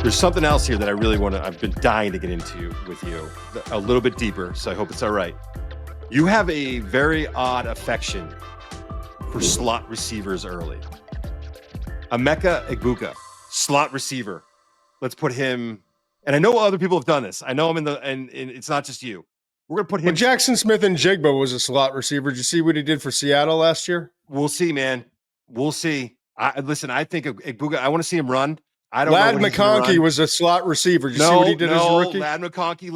There's something else here that I really want to, I've been dying to get into with you a little bit deeper, so I hope it's all right. You have a very odd affection for slot receivers early. Emeka Egbuka, slot receiver. Let's put him, and I know other people have done this. I know I'm in the, and it's not just you. We're going to put him. When Jackson Smith and Jigba was a slot receiver, did you see what he did for Seattle last year? We'll see, man. We'll see. Listen, I think Egbuka, I want to see him run. I don't Ladd know. McConkey was a slot receiver. Did you see what he did as a rookie? Ladd McConkey,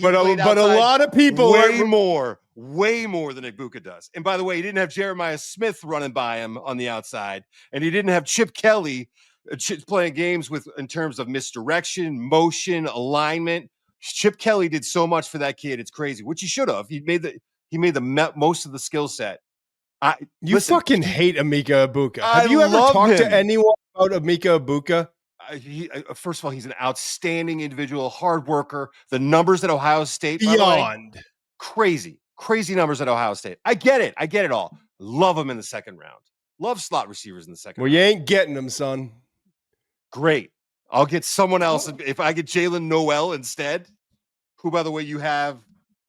but a lot of people way more than Egbuka does. And by the way, he didn't have Jeremiah Smith running by him on the outside, and he didn't have Chip Kelly playing games with in terms of misdirection, motion, alignment. Chip Kelly did so much for that kid; it's crazy. Which he should have. He made the most of the skill set. Listen, fucking hate Emeka Egbuka. Have you ever talked to anyone about Emeka Egbuka? First of all, he's an outstanding individual, hard worker. The numbers at Ohio State, beyond crazy numbers at Ohio State. I get it all. Love him in the second round. Love slot receivers in the second round. Well, you ain't getting them, son. Great. I'll get someone else. If I get Jaylen Noel instead, who, by the way, you have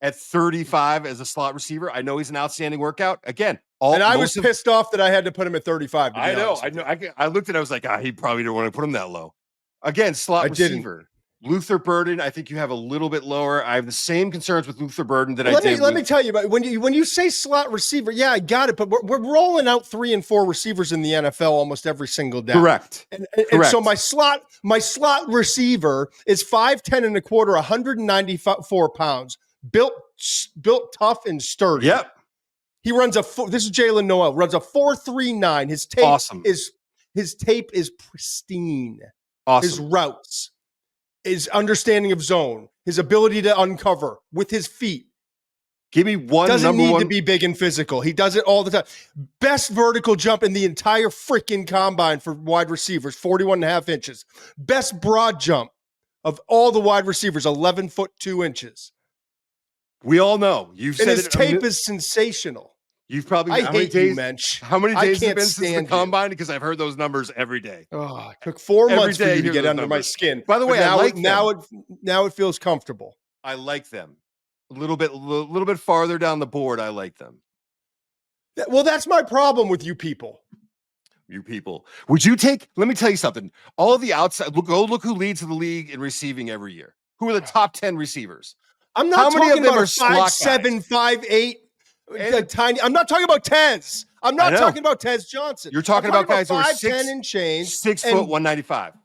at 35 as a slot receiver. I know he's an outstanding workout. Again, I was pissed off that I had to put him at 35. I know. I looked at it. I was like, he probably didn't want to put him that low. Again, slot receiver. Luther Burden, I think you have a little bit lower. I have the same concerns with Luther Burden that Let me tell you about when you say slot receiver. Yeah, I got it. But we're rolling out 3 and 4 receivers in the NFL almost every single day. Correct. And so my slot receiver is 5'10" and a quarter, 194 pounds, built tough and sturdy. Yep. He runs this is Jaylen Noel, runs a 4.39. His tape awesome. His tape is pristine. Awesome. His routes, his understanding of zone, his ability to uncover with his feet. Give me one. Doesn't need to be big and physical. He does it all the time. Best vertical jump in the entire freaking combine for wide receivers, 41.5 inches. Best broad jump of all the wide receivers, 11 foot 2 inches. We all know. You've said his tape is sensational. You've probably how many days has it been since the combine? Because I've heard those numbers every day. Oh, it took 4 months for you to get under my skin. By the way, now it feels comfortable. I like them a little bit farther down the board. I like them. Well, that's my problem with you people. You people, would you take? Let me tell you something. All of the outside. Look who leads the league in receiving every year. Who are the top 10 receivers? I'm not talking about 5'7", 5'8". Tiny. I'm not talking about Tez. I'm not talking about Tez Johnson. You're talking about guys who are 5'10" and change, 6 foot 195.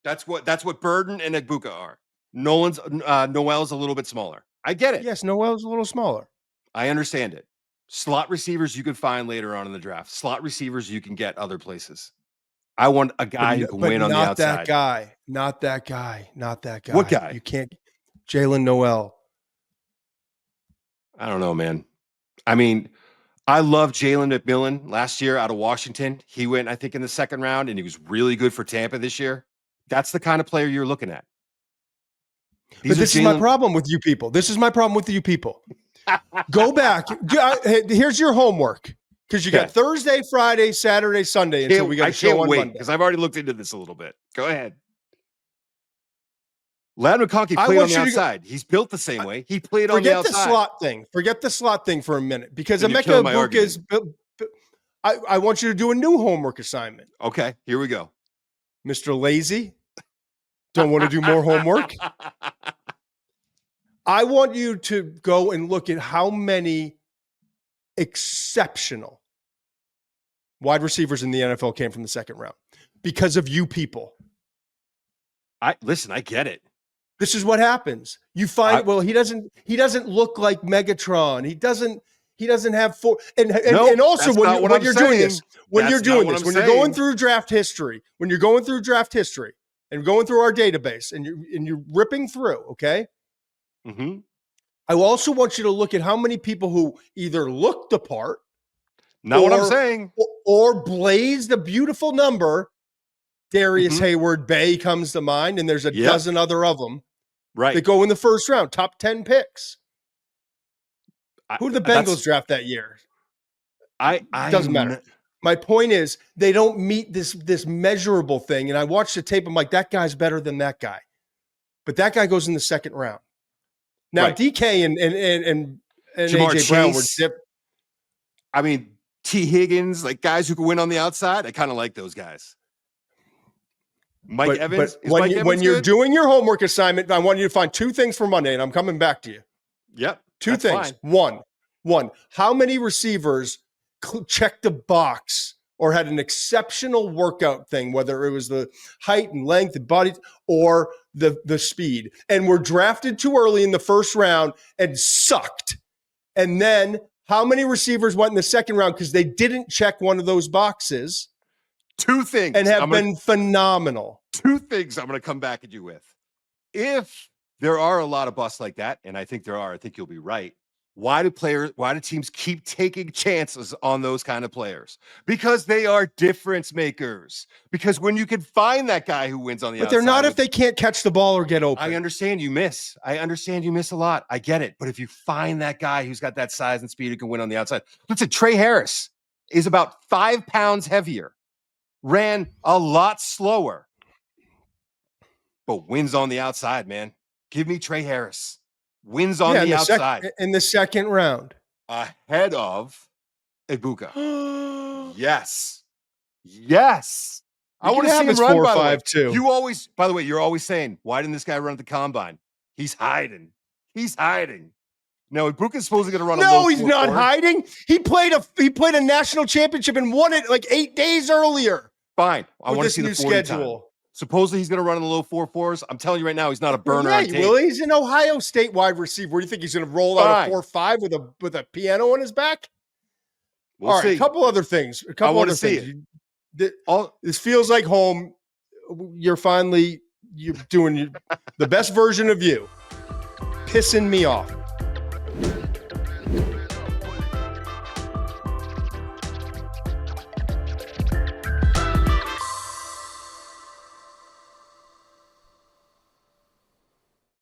That's what Burden and Egbuka are. Noel's a little bit smaller. I get it. Yes, Noel's a little smaller. I understand it. Slot receivers you can find later on in the draft. Slot receivers you can get other places. I want a guy who can win on the outside. Not that guy. What guy? You can't. Jaylen Noel. I don't know, man. I mean, I love Jalen McMillan last year out of Washington. He went, I think, in the second round, and he was really good for Tampa this year. That's the kind of player you're looking at. But this is my problem with you people. Go back. Here's your homework. Because you got Thursday, Friday, Saturday, Sunday until we got a show on Monday. Because I've already looked into this a little bit. Go ahead. Ladd McConkey played on the outside. He's built the same way. He played on the outside. Forget the slot thing for a minute. Because Emeka Egbuka is built. I want you to do a new homework assignment. Okay, here we go. Mr. Lazy, don't want to do more homework? I want you to go and look at how many exceptional wide receivers in the NFL came from the second round because of you people. I get it. This is what happens. You find he doesn't look like Megatron. He doesn't have four. And also when you're doing this, when you're going through draft history and going through our database and you're ripping through, okay? Mm-hmm. I also want you to look at how many people who either looked the part, what I'm saying, or blazed a beautiful number. Darius Hayward Bay comes to mind, and there's a dozen other of them. Right. That go in the first round, top 10 picks. Who did the Bengals draft that year? It doesn't matter. My point is they don't meet this measurable thing. And I watched the tape. I'm like, that guy's better than that guy. But that guy goes in the second round. Now, right. DK and Jamar AJ Chase, Brown were different. I mean, T. Higgins, like guys who can win on the outside. I kind of like those guys. Mike Evans. But when you're doing your homework assignment, I want you to find 2 things for Monday, and I'm coming back to you. Yep. 2 things. Fine. One, how many receivers checked the box or had an exceptional workout thing, whether it was the height and length and body or the speed, and were drafted too early in the first round and sucked? And then how many receivers went in the second round because they didn't check one of those boxes? 2 things. And have been phenomenal. 2 things I'm going to come back at you with. If there are a lot of busts like that, and I think there are, I think you'll be right. Why do teams keep taking chances on those kind of players? Because they are difference makers. Because when you can find that guy who wins on the outside. But they're not if they can't catch the ball or get open. I understand you miss. I understand you miss a lot. I get it. But if you find that guy who's got that size and speed who can win on the outside. Listen, Trey Harris is about 5 pounds heavier. Ran a lot slower, but wins on the outside, man. Give me Trey Harris. Wins on the outside. In the second round. Ahead of Ibuka. Yes. Yes. I want to see him run, 4.5 too. You always, by the way, you're always saying, why didn't this guy run at the combine? He's hiding. No, Ibuka's supposedly going to run. No, he's not hiding. He played a national championship and won it like 8 days earlier. Fine. I want to see the 40 schedule. Time. Supposedly he's going to run in the low 4.4s. I'm telling you right now, he's not a burner. Yeah, he will. He's an Ohio State wide receiver. Where do you think he's going to roll out a 4.5 with a piano on his back? All right, a couple other things. I want to see it. This feels like home. You're doing the best version of you, pissing me off.